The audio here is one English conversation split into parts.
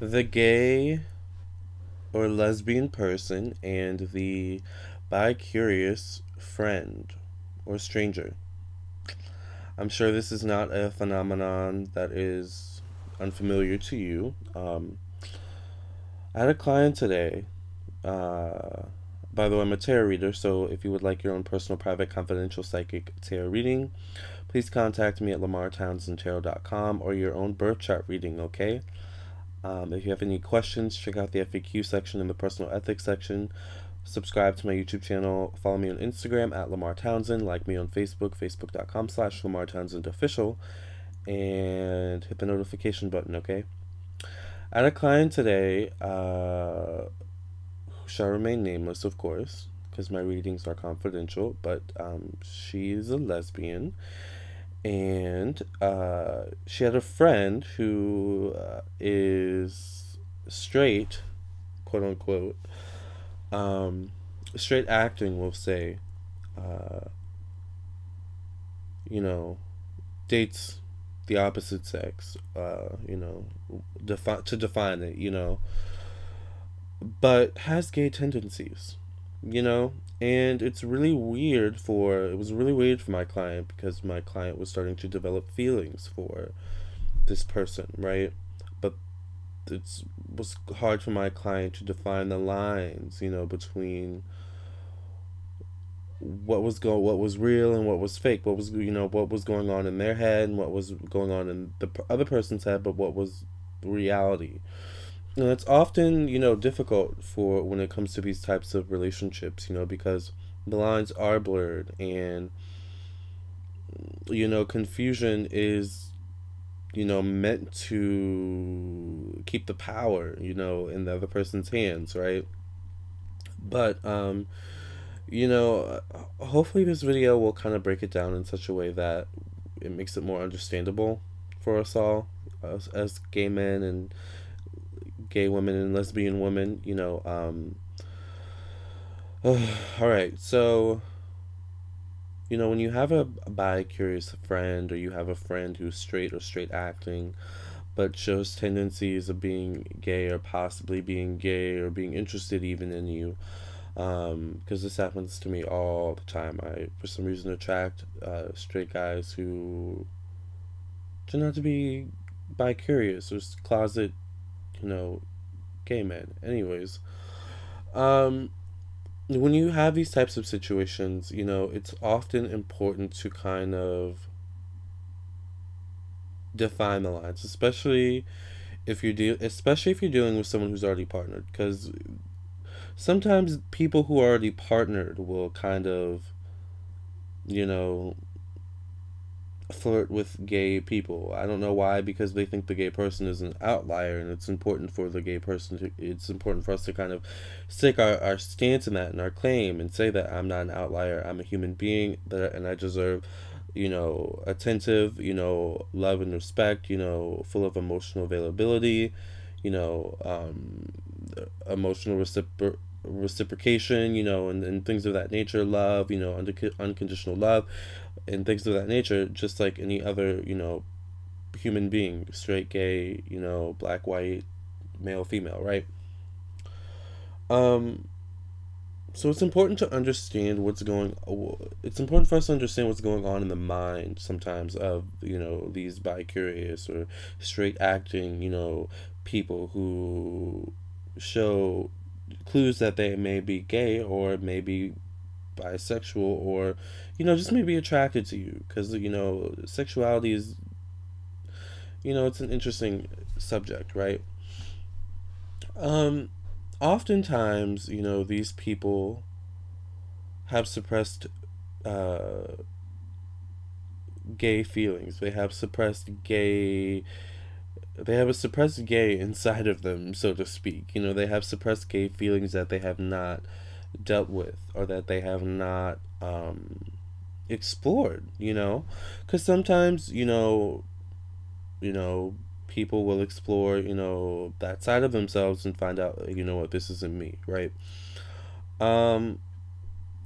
The gay or lesbian person and the bicurious friend or stranger. I'm sure this is not a phenomenon that is unfamiliar to you. I had a client today. Uh, by the way, I'm a tarot reader, so if you would like your own personal, private, confidential psychic tarot reading, please contact me at lamartownsendtarot.com or your own birth chart reading, okay? If you have any questions, check out the FAQ section and the personal ethics section. Subscribe to my YouTube channel. Follow me on Instagram at Lamar Townsend. Like me on Facebook, facebook.com/Lamar Townsend Official. And hit the notification button, okay? I had a client today who shall remain nameless, of course, because my readings are confidential, but she's a lesbian. And she had a friend who is straight, quote unquote, um, straight acting, we'll say, uh, you know, dates the opposite sex, to define it, but has gay tendencies, you know, and it was really weird for my client because my client was starting to develop feelings for this person, right? But it was hard for my client to define the lines, between what was real and what was fake, what was going on in their head and what was going on in the other person's head, but what was reality. And it's often, difficult for when it comes to these types of relationships, because the lines are blurred and confusion is meant to keep the power, in the other person's hands, right? But hopefully this video will kind of break it down in such a way that it makes it more understandable for us all, as gay men and gay women and lesbian women, all right, so when you have a bi-curious friend, or you have a friend who's straight or straight acting but shows tendencies of being gay or possibly being gay or being interested even in you, because this happens to me all the time. I, for some reason, attract straight guys who turn out to be bi-curious or closet, you know, gay men. Anyways, um, when you have these types of situations, it's often important to kind of define the lines, especially if you're dealing with someone who's already partnered, because sometimes people who are already partnered will kind of, you know, flirt with gay people. I don't know why, because they think the gay person is an outlier, and it's important for us to kind of stick our stance in that and our claim and say that I'm not an outlier, I'm a human being, and I deserve, attentive, love and respect, full of emotional availability, you know, um, emotional reciprocation, and things of that nature, love, unconditional love, and things of that nature, just like any other, human being, straight, gay, black, white, male, female, right? Um, so it's important for us to understand what's going on in the mind sometimes of, these bi-curious or straight acting, people who show clues that they may be gay or maybe bisexual, or just maybe attracted to you, because sexuality is, it's an interesting subject, right? um Oftentimes, these people have suppressed uh gay feelings. They have a suppressed gay inside of them, so to speak. They have suppressed gay feelings that they have not dealt with, or that they have not explored, because sometimes, you know people will explore, that side of themselves and find out, this isn't me, right? um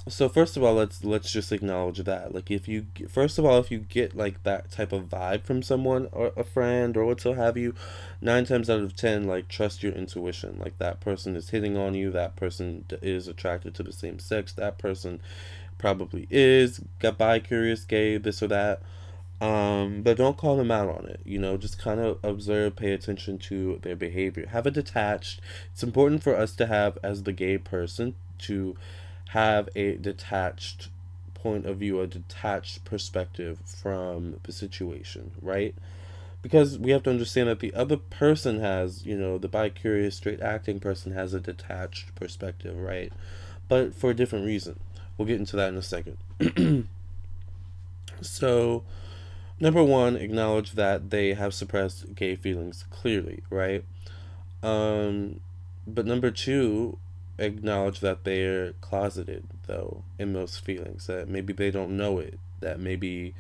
So first of all, let's just acknowledge that. Like, if you first of all, if you get like that type of vibe from someone or a friend or what so have you, 9 times out of 10, like, trust your intuition. Like, that person is hitting on you. That person is attracted to the same sex. That person probably is got bicurious, gay, this or that. But don't call them out on it. Just kind of observe, pay attention to their behavior. Have a detached. It's important for us to have, as the gay person, to have a detached point of view, a detached perspective from the situation, right? Because we have to understand that the other person has, the bi-curious, straight acting person has a detached perspective, right? But for a different reason. We'll get into that in a second. So, number one, acknowledge that they have suppressed gay feelings clearly, right? Um, but number two, acknowledge that they're closeted, though, in those feelings. That maybe they don't know it. That maybe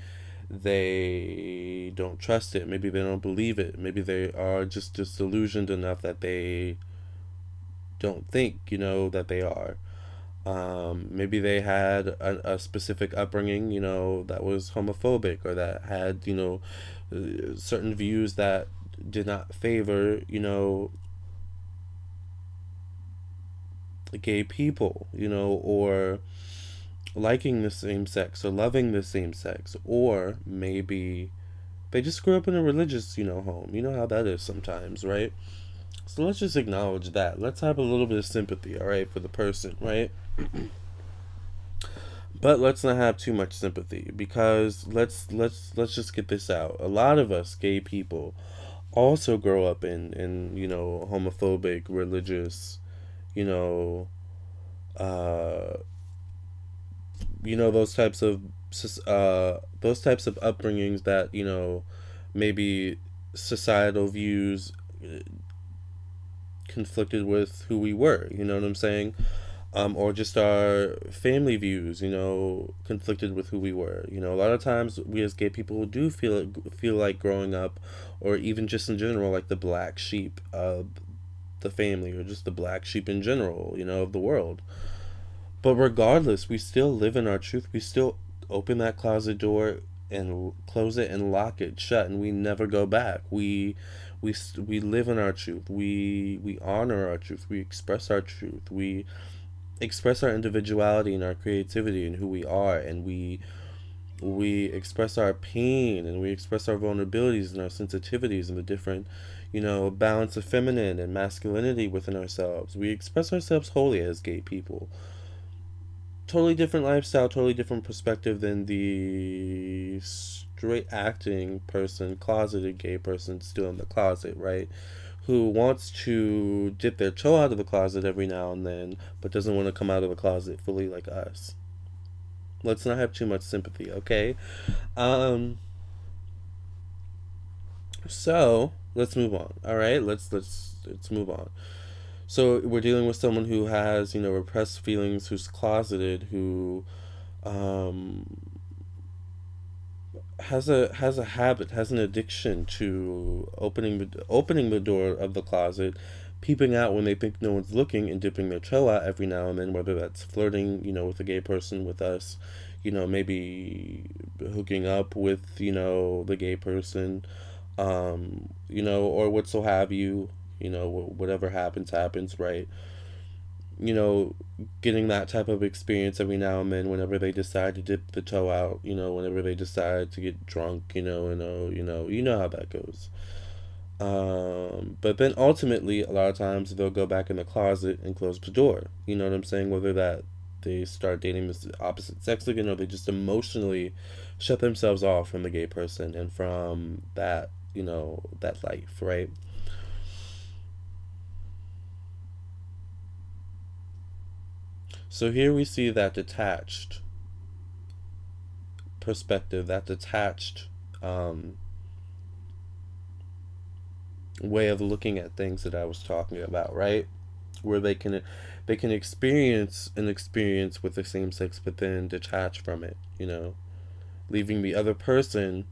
they don't trust it. Maybe they don't believe it. Maybe they are just disillusioned enough that they don't think, that they are. Maybe they had a specific upbringing, that was homophobic, or that had, certain views that did not favor, gay people, or liking the same sex or loving the same sex, or maybe they just grew up in a religious, home. You know how that is sometimes, right? So let's just acknowledge that. Let's have a little bit of sympathy, all right, for the person, right? But let's not have too much sympathy, because let's just get this out. A lot of us gay people also grow up in homophobic, religious, you know uh those types of upbringings that maybe societal views conflicted with who we were. You know what I'm saying? Or just our family views, conflicted with who we were. A lot of times we as gay people do feel like growing up, or even just in general, like the black sheep of the family, or just the black sheep in general, of the world. But regardless, we still live in our truth. We still open that closet door and close it and lock it shut, and we never go back. We live in our truth. We honor our truth. We express our truth. We express our individuality and our creativity and who we are, and we express our pain, and we express our vulnerabilities and our sensitivities and the different, balance of feminine and masculinity within ourselves. We express ourselves wholly as gay people. Totally different lifestyle, totally different perspective than the straight acting person, closeted gay person still in the closet, right? Who wants to dip their toe out of the closet every now and then, but doesn't want to come out of the closet fully like us. Let's not have too much sympathy, okay? Um, so let's move on. All right, let's move on. So we're dealing with someone who has, repressed feelings, who's closeted, who um, has a habit, has an addiction to opening the door of the closet, peeping out when they think no one's looking, and dipping their toe out every now and then, whether that's flirting, with a gay person, with us, maybe hooking up with, the gay person, or what so have you, whatever happens, right? you know, Getting that type of experience every now and then whenever they decide to dip the toe out, whenever they decide to get drunk, you know how that goes. But then ultimately, a lot of times they'll go back in the closet and close the door. You know what I'm saying? Whether that they start dating the opposite sex again, or they just emotionally shut themselves off from the gay person and from that, that life, right? So here we see that detached perspective, that detached um, way of looking at things that I was talking about, right? Where they can experience an experience with the same sex, but then detach from it, leaving the other person,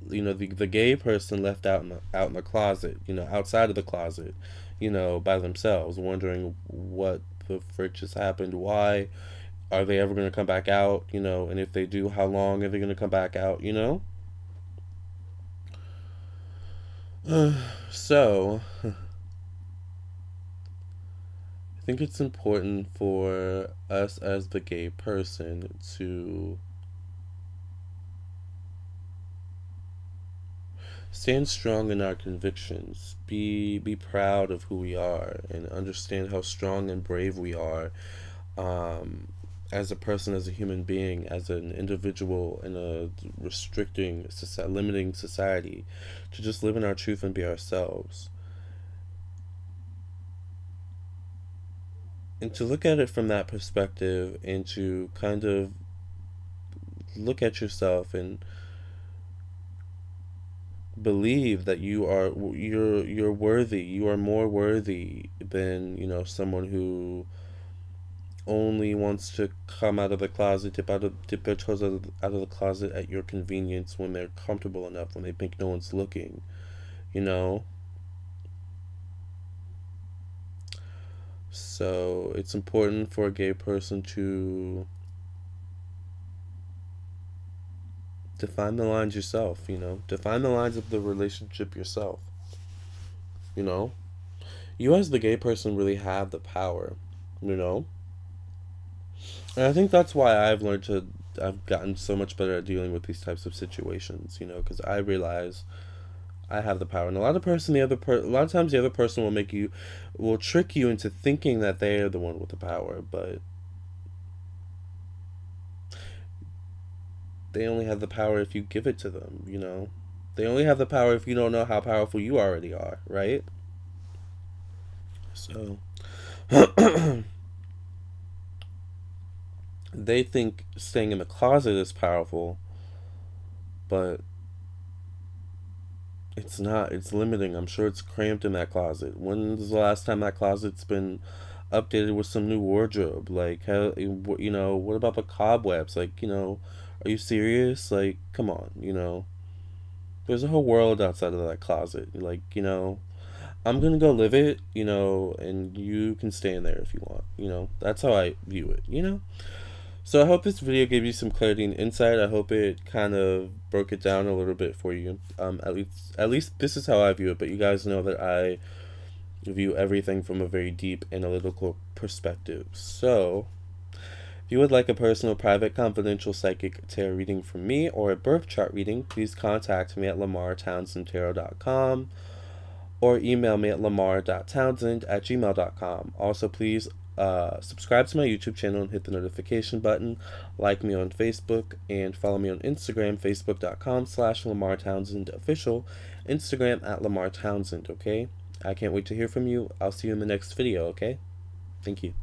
the gay person left out in the closet, outside of the closet, by themselves, wondering what the frick just happened, why Are they ever going to come back out, you know? And if they do, how long are they going to come back out, you know? So, I think it's important for us as the gay person to stand strong in our convictions, be proud of who we are, and understand how strong and brave we are, um, as a person, as a human being, as an individual in a restricting, limiting society, to just live in our truth and be ourselves. And to look at it from that perspective, and to kind of look at yourself and believe that you're worthy. You are more worthy than, you know, someone who only wants to come out of the closet, dip their toes out of the closet at your convenience when they're comfortable enough, when they think no one's looking, you know. So it's important for a gay person to define the lines yourself, you know. Define the lines of the relationship yourself, you know. You as the gay person really have the power, you know. And I think that's why I've gotten so much better at dealing with these types of situations, you know, because I realize I have the power. And a lot of times the other person will trick you into thinking that they are the one with the power, but they only have the power if you give it to them, you know. They only have the power if you don't know how powerful you already are, right? So they think staying in the closet is powerful, but it's not. It's limiting. I'm sure it's cramped in that closet. When's the last time that closet's been updated with some new wardrobe? Like, how, you know, what about the cobwebs? Like, you know, are you serious? Like, come on, you know. There's a whole world outside of that closet. Like, you know, I'm gonna go live it, you know, and you can stay in there if you want, you know. That's how I view it, you know. So I hope this video gave you some clarity and insight. I hope it kind of broke it down a little bit for you. At least this is how I view it. But you guys know that I view everything from a very deep analytical perspective. So if you would like a personal, private, confidential psychic tarot reading from me or a birth chart reading, please contact me at lamartownsendtarot.com or email me at lamar.townsend@gmail.com. Also, please subscribe to my YouTube channel and hit the notification button. Like me on Facebook and follow me on Instagram, facebook.com/Lamar Townsend official, Instagram at Lamar Townsend, okay? I can't wait to hear from you. I'll see you in the next video, okay? Thank you.